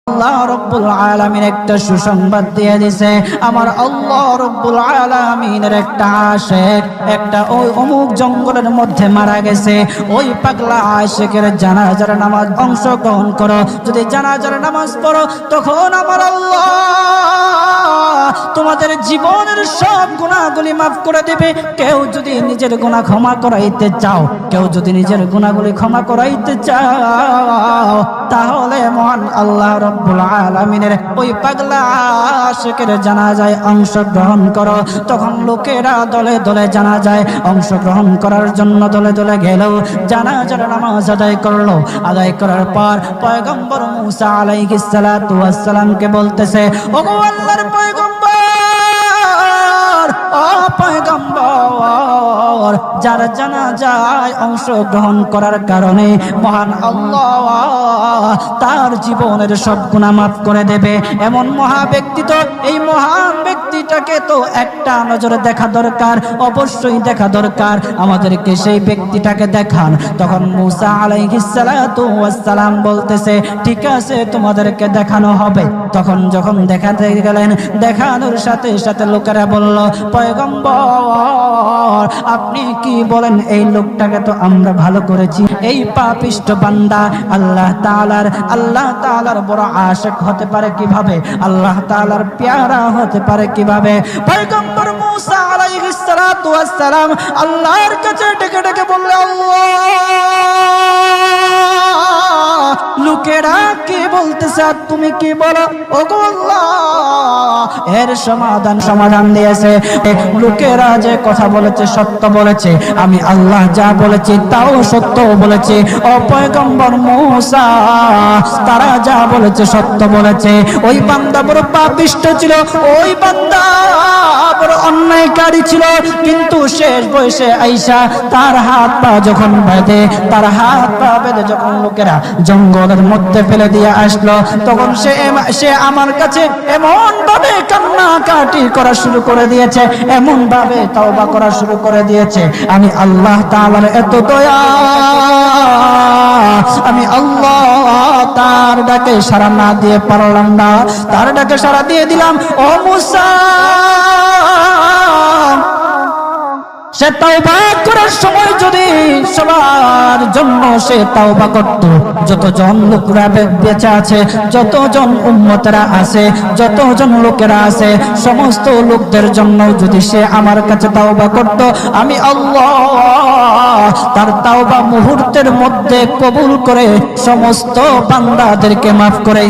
আল্লাহ রব্বুল আলামিন একটা সুসংবাদ দিয়ে দিয়েছে। আমার আল্লাহ রব্বুল আলামিনের একটা আশিক একটা ওই অমুক জঙ্গলের মধ্যে মারা গেছে। ওই পাগলা আশিকের জানাজার নামাজ অংশগ্রহণ করো। যদি জানাজার নামাজ পড়ো তখন আমার আল্লাহ তোমাদের জীবনের সব গুনাহগুলি মাফ করে দেবে। কেউ যদি নিজের গুনাহ ক্ষমা করাইতে চাও, কেউ যদি নিজের গুনাহগুলি ক্ষমা করাইতে চাও, তাহলে মহান আল্লাহ রব্বুল আলামিনের ওই পাগলা আশিকের জানাজায় অংশগ্রহণ করো। তখন লোকেরা দলে দলে জানাজায় অংশগ্রহণ করার জন্য দলে দলে গেল। জানাজার নামাজ আদায় করলো। আদায় করার পর পয়গম্বর মুসা আলাইহিস সালাতু ওয়াস সালামকে বলতেছে, ওগো আল্লাহর পয়গম্বর, ও পয়গম্বর, যার জানাজায় অংশগ্রহণ করার কারণে মহান আল্লাহ তার জীবনের সব গুনাহ মাফ করে দেবে। এমন মহা ব্যক্তি, তো এই মহান ব্যক্তিটাকে তো একটা নজরে দেখা দরকার, অবশ্যই দেখা দরকার। আমাদেরকে সেই ব্যক্তিটাকে দেখান। তখন মুসা আলাইহিস সালাতু ওয়াস সালাম বলতেছে, ঠিক আছে, তোমাদেরকে দেখানো হবে। তখন যখন দেখাতে গেলেন, দেখানোর সাথে সাথে লোকেরা বলল, পয়গম্বর আপনি কি বলেন? এই লোকটাকে তো আমরা ভালো করেছি। এই পাপিষ্ঠ বান্দা আল্লাহ তাআলার বড় আশিক হতে পারে কিভাবে? আল্লাহ তাআলার পেয়ারা হতে পারে কিভাবে? পয়গম্বর মুসা আলাইহিস সালাতু ওয়াস সালাম আল্লাহর কাছে ডেকে ডেকে বললে, আল্লাহ, লোকেরা কি বলতেছে আর তুমি কি বলো? ওগো আল্লাহ, এর সমাধান দিয়েছে। লোকেরা যে কথা বলেছে সত্য বলেছে, আমি আল্লাহ যা বলেছি তাও সত্য বলেছে। ও পয়গম্বর মুসা, তারা যা বলেছে সত্য বলেছে। ওই বান্দা বড় পাপিষ্ঠ ছিল, ওই বান্দা বড় অন্যায়কারী ছিল, কিন্তু শেষ বয়সে আইসা তার হাত পা যখন বেঁধে, যখন লোকেরা জঙ্গলের মধ্যে ফেলে দিয়ে আসলো, তখন সে আমার কাছে এমন ভাবে কান্নাকাটি করা শুরু করে দিয়েছে, এমন ভাবে তওবা করা শুরু করে দিয়েছে। আমি আল্লাহ তাআলার এত দয়া, আমি আল্লাহ তার ডাকে সাড়া না দিয়ে পারলাম না। তার ডাকে সাড়া দিয়ে দিলাম। ও মুসা, সে তাওবা করার সময় যদি সবার জন্য সে তাওবা করত, যতজন লোকেরা বেঁচে আছে, যতজন উম্মতেরা আছে, যতজন লোকেরা আছে, সমস্ত লোকদের জন্য যদি সে আমার কাছে তাওবা করত, আমি আল্লাহ তার তাওবা মুহূর্তের মধ্যে কবুল করে সমস্ত বান্দাদেরকে মাফ করে